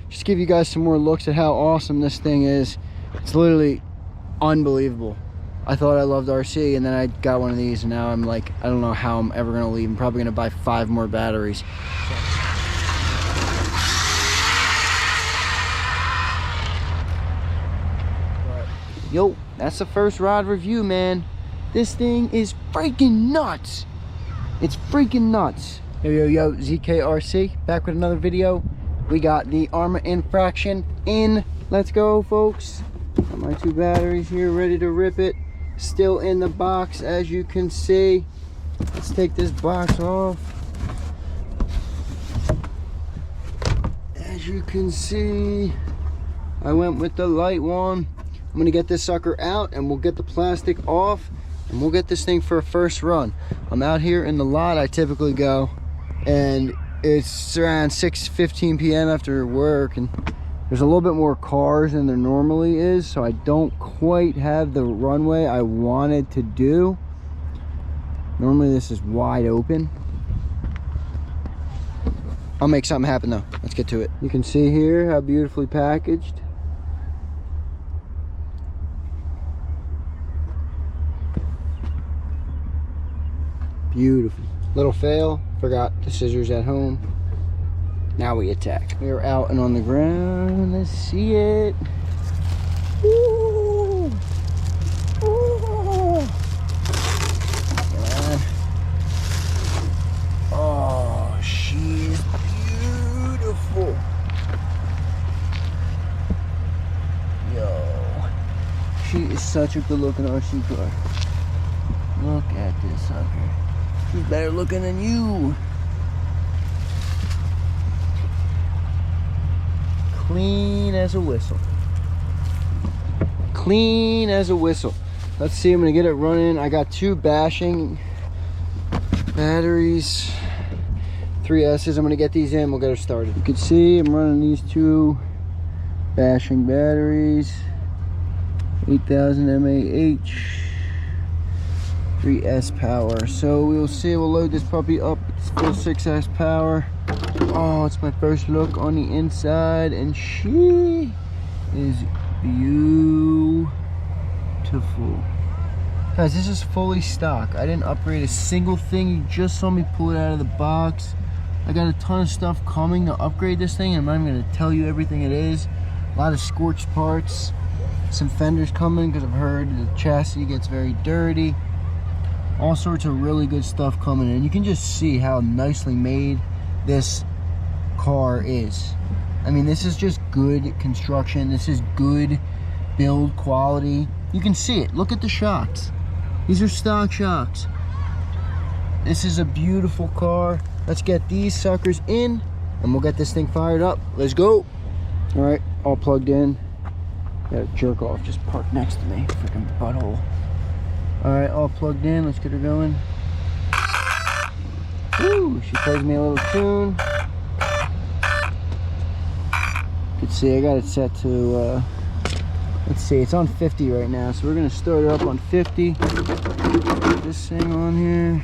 just give you guys some more looks at how awesome this thing is. It's literally unbelievable. I thought I loved RC, and then I got one of these, and now I'm like, I don't know how I'm ever gonna leave. I'm probably gonna buy 5 more batteries. Yo, that's the first rod review, man. This thing is freaking nuts. It's freaking nuts. Yo, ZKRC, back with another video. We got the Arrma Infraction in. Let's go, folks. Got my 2 batteries here, ready to rip it. Still in the box, as you can see. Let's take this box off. As you can see, I went with the light one. I'm gonna get this sucker out and we'll get the plastic off and we'll get this thing for a first run. I'm out here in the lot I typically go, and it's around 6:15 p.m. after work, and there's a little bit more cars than there normally is, so I don't quite have the runway I wanted to do. Normally this is wide open. I'll make something happen though. Let's get to it. You can see here how beautifully packaged. Beautiful. Little fail, forgot the scissors at home. Now we attack. We are out and on the ground. Let's see it. Ooh. Ooh. Oh, she is beautiful. Yo, she is such a good looking RC car. Look at this sucker. She's better looking than you. Clean as a whistle. Clean as a whistle. Let's see, I'm gonna get it running. I got 2 bashing batteries, 3 S's. I'm gonna get these in, we'll get her started. You can see I'm running these 2 bashing batteries, 8000 mAh. 3S power. So we'll see, we'll load this puppy up. It's full 6S power. Oh, it's my first look on the inside, and she is beautiful. Guys, this is fully stock. I didn't upgrade a single thing. You just saw me pull it out of the box. I got a ton of stuff coming to upgrade this thing. I'm not even gonna tell you everything it is. A lot of scorched parts, some fenders coming because I've heard the chassis gets very dirty. All sorts of really good stuff coming in. You can just see how nicely made this car is. I mean, this is just good construction. This is good build quality. You can see it. Look at the shocks. These are stock shocks. This is a beautiful car. Let's get these suckers in and we'll get this thing fired up. Let's go. All right, all plugged in. Got a jerk off just parked next to me. Freaking butthole. All right, all plugged in. Let's get her going. Woo, she plays me a little tune. You can see I got it set to, let's see, it's on 50 right now. So we're gonna start her up on 50. Put this thing on here.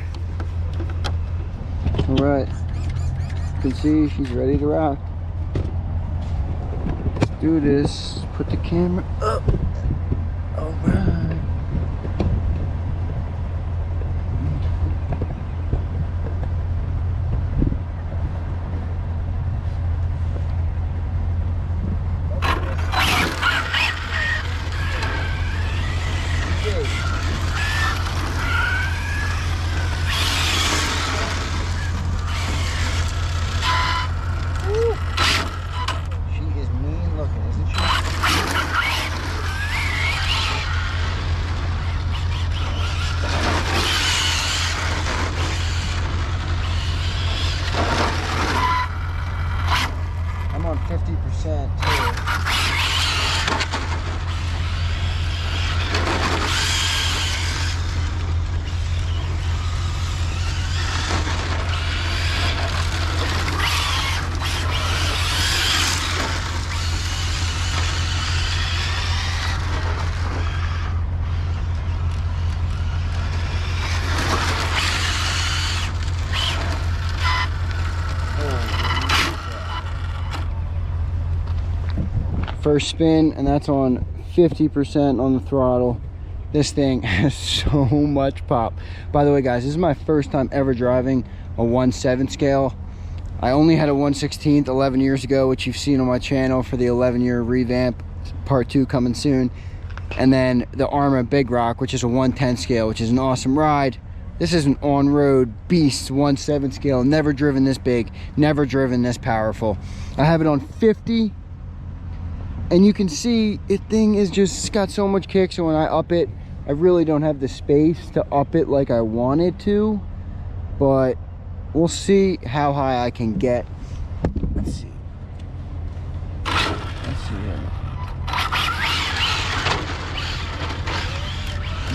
All right, you can see she's ready to rock. Let's do this. Put the camera up. All right. I'm on 50% too. first spin, and that's on 50% on the throttle. This thing has so much pop. By the way, guys, this is my first time ever driving a 1/7 scale. I only had a 1/16 11 years ago, which you've seen on my channel for the 11-year revamp, part 2 coming soon. And then the Arrma Big Rock, which is a 1/10 scale, which is an awesome ride. This is an on-road beast 1/7 scale. Never driven this big, never driven this powerful. I have it on 50, and you can see it thing is just got so much kick. So when I up it, I really don't have the space to up it like I wanted to, but we'll see how high I can get. Let's see.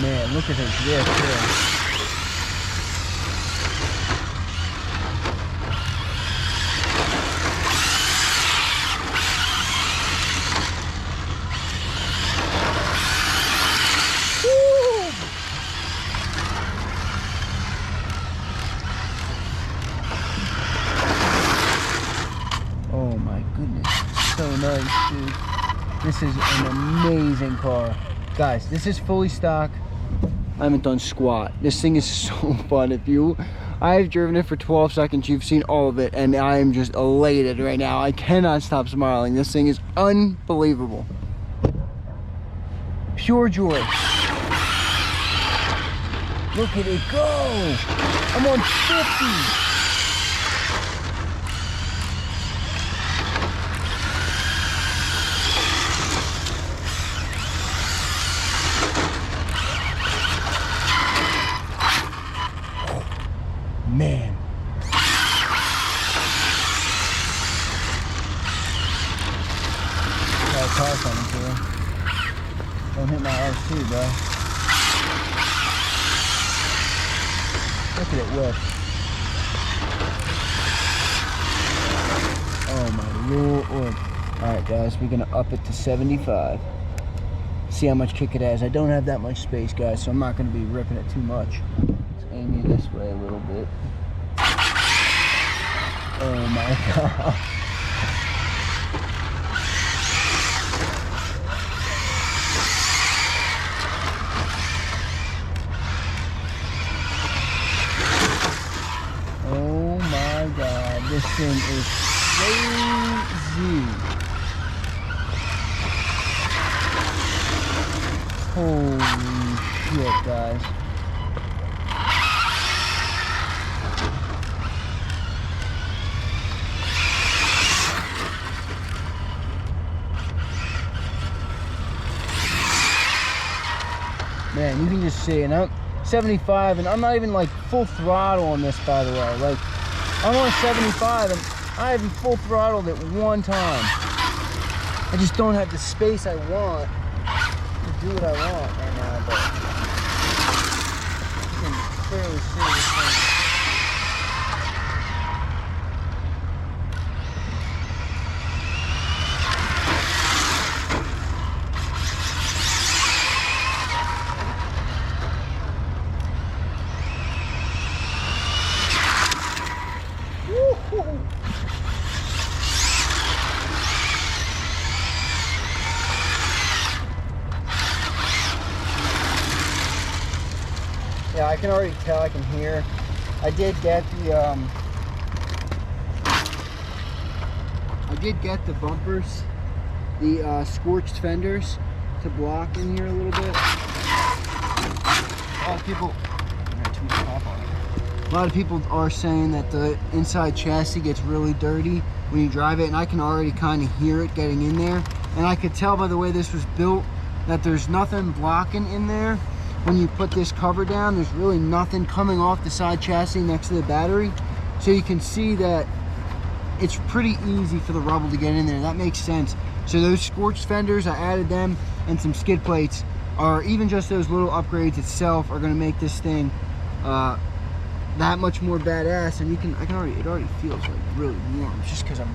Man, look at this drift here. Oh my goodness, so nice, dude. This is an amazing car. Guys, this is fully stock. I haven't done squat. This thing is so fun. I've driven it for 12 seconds. You've seen all of it, and I am just elated right now. I cannot stop smiling. This thing is unbelievable. Pure joy. Look at it go. I'm on 50. Man. Got a car coming through. Don't hit my RC, bro. Look at it whip. Oh my lord. Alright guys, we're gonna up it to 75. See how much kick it has. I don't have that much space, guys, so I'm not gonna be ripping it too much. Aim you this way a little bit. Oh my god. Oh my god. This thing is crazy. Holy shit, guys. Man, you can just see, and I'm 75, and I'm not even like full throttle on this, by the way. Like, I'm on 75, and I haven't full throttled at one time. I just don't have the space I want to do what I want right now, but you can clearly see this thing. Yeah, I can already tell, I can hear. I did get the bumpers, the scorched fenders to block in here a little bit. A lot of people are saying that the inside chassis gets really dirty when you drive it, and I can already kind of hear it getting in there. And I could tell by the way this was built that there's nothing blocking in there. When you put this cover down, there's really nothing coming off the side chassis next to the battery. So you can see that it's pretty easy for the rubble to get in there. That makes sense. So those scorched fenders, I added them, and some skid plates, or even just those little upgrades itself are gonna make this thing that much more badass. And it already feels like really warm, just because I'm,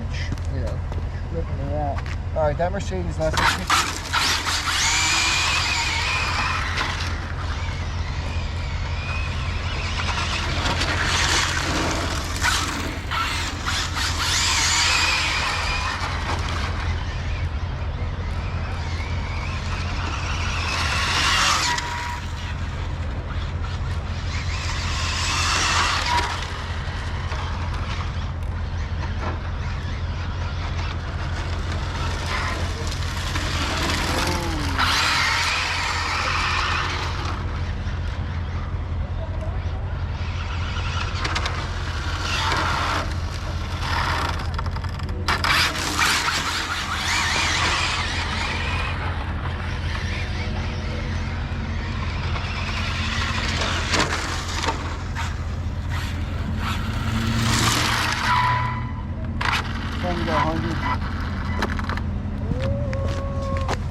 ripping it out. All right, that Mercedes left.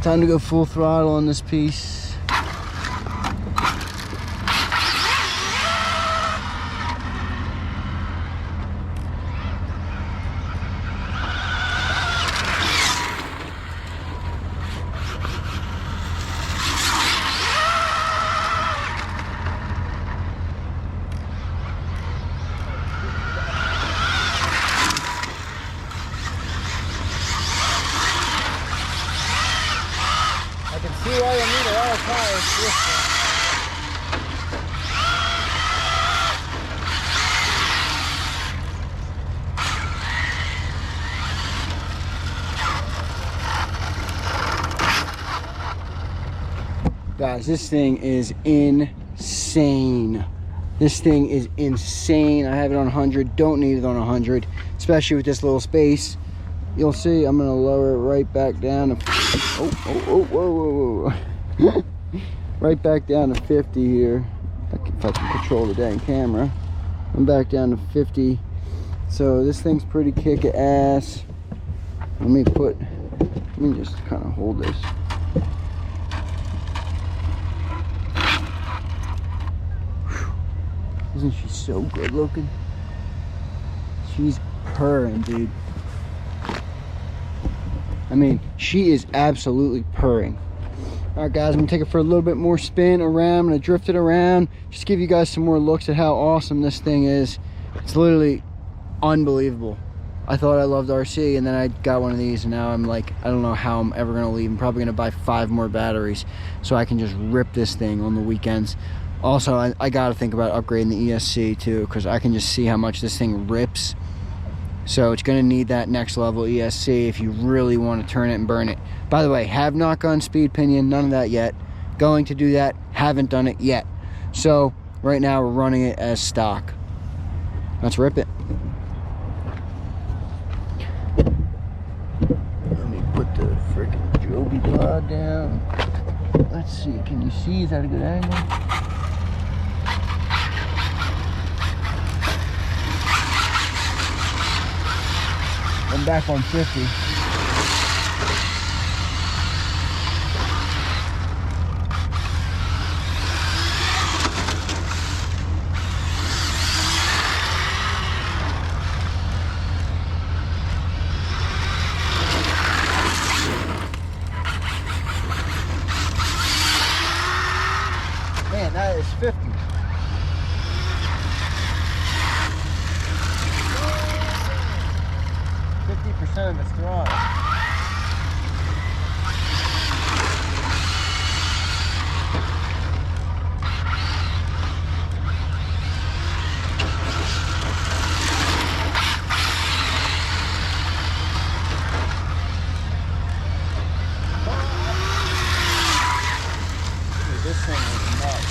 Time to go full throttle on this piece. I can see why you need a lot of tires for this thing. Guys, this thing is insane. This thing is insane. I have it on 100, don't need it on 100, especially with this little space. You'll see, I'm gonna lower it right back down to, whoa. Right back down to 50 here. If I can control the dang camera. I'm back down to 50. So this thing's pretty kick-ass. Let me just kind of hold this. Isn't she so good looking? She's purring, dude. I mean, she is absolutely purring. All right, guys, I'm gonna take it for a little bit more spin around. I'm gonna drift it around, just give you guys some more looks at how awesome this thing is. It's literally unbelievable. I thought I loved RC, and then I got one of these, and now I'm like, I don't know how I'm ever gonna leave. I'm probably gonna buy 5 more batteries so I can just rip this thing on the weekends. Also, I gotta think about upgrading the ESC too, because I can just see how much this thing rips. So it's gonna need that next level ESC if you really want to turn it and burn it. By the way, have not gone speed pinion, none of that yet. Going to do that, haven't done it yet. So right now we're running it as stock. Let's rip it. Let me put the freaking Joby pod down. Let's see, can you see? Is that a good angle? I'm back on 50. Man, that is 50. Of its throttle. Dude, this thing is nuts.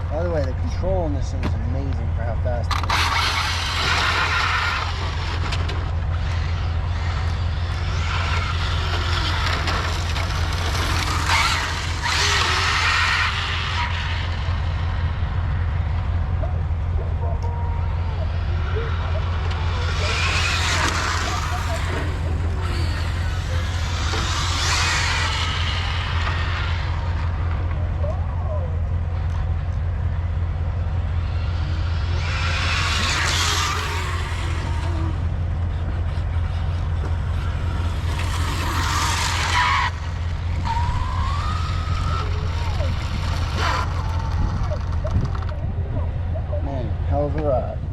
By the way, the control on this thing is amazing for how fast it is.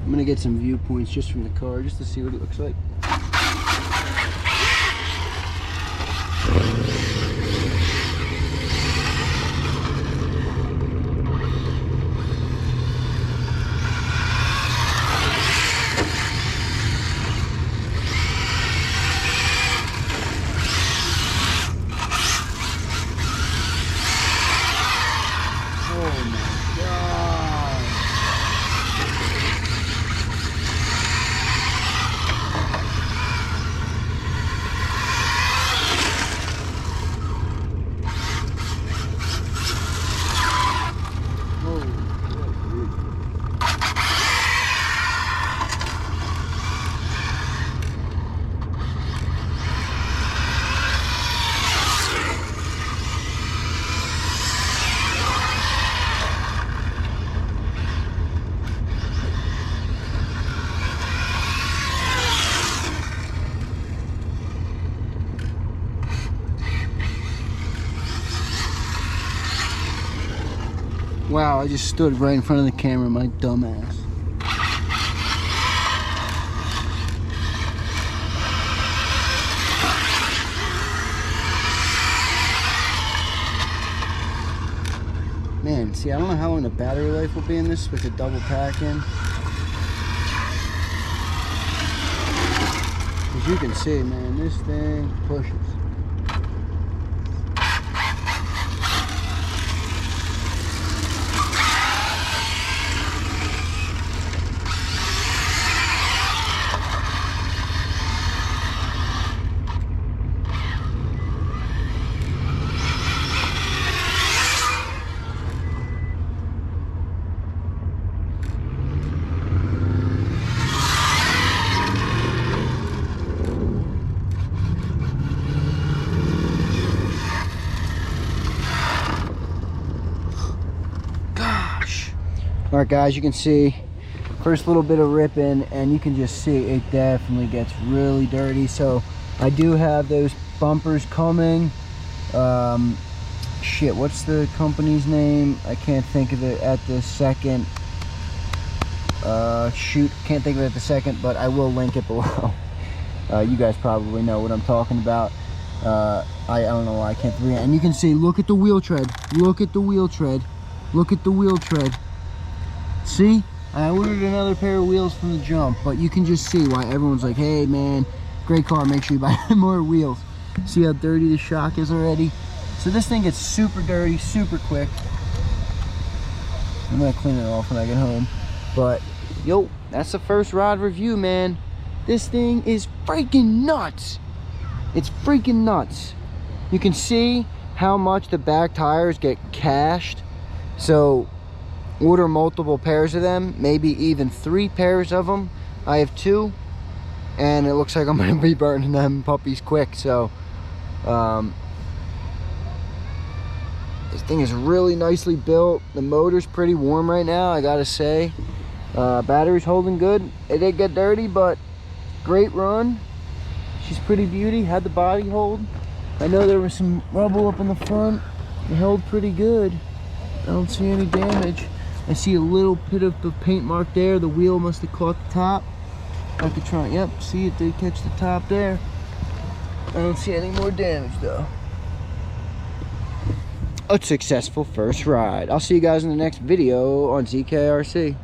I'm gonna get some viewpoints just from the car, just to see what it looks like. Wow, I just stood right in front of the camera, my dumb ass. Man, see, I don't know how long the battery life will be in this with a double pack in. As you can see, man, this thing pushes. Alright guys, you can see first little bit of ripping, and you can just see it definitely gets really dirty. So I do have those bumpers coming. Shit, what's the company's name? I can't think of it at the second. Shoot, can't think of it at the second, but I will link it below. You guys probably know what I'm talking about. I don't know why I can't think of it. And you can see, look at the wheel tread. Look at the wheel tread. Look at the wheel tread. See, I ordered another pair of wheels from the jump, but you can just see why everyone's like, hey man, great car, make sure you buy more wheels. See how dirty the shock is already? So this thing gets super dirty, super quick. I'm gonna clean it off when I get home. But, yo, that's the first rod review, man. This thing is freaking nuts. It's freaking nuts. You can see how much the back tires get cashed. So, order multiple pairs of them, maybe even 3 pairs of them. I have 2, and it looks like I'm gonna be burning them puppies quick. So this thing is really nicely built. The motor's pretty warm right now, I gotta say. Battery's holding good. It did get dirty, but great run. She's pretty beauty. Had the body hold. I know there was some rubble up in the front. It held pretty good. I don't see any damage. I see a little bit of the paint mark there. The wheel must have caught the top. I could try, yep, see it did catch the top there. I don't see any more damage though. A successful first ride. I'll see you guys in the next video on ZKRC.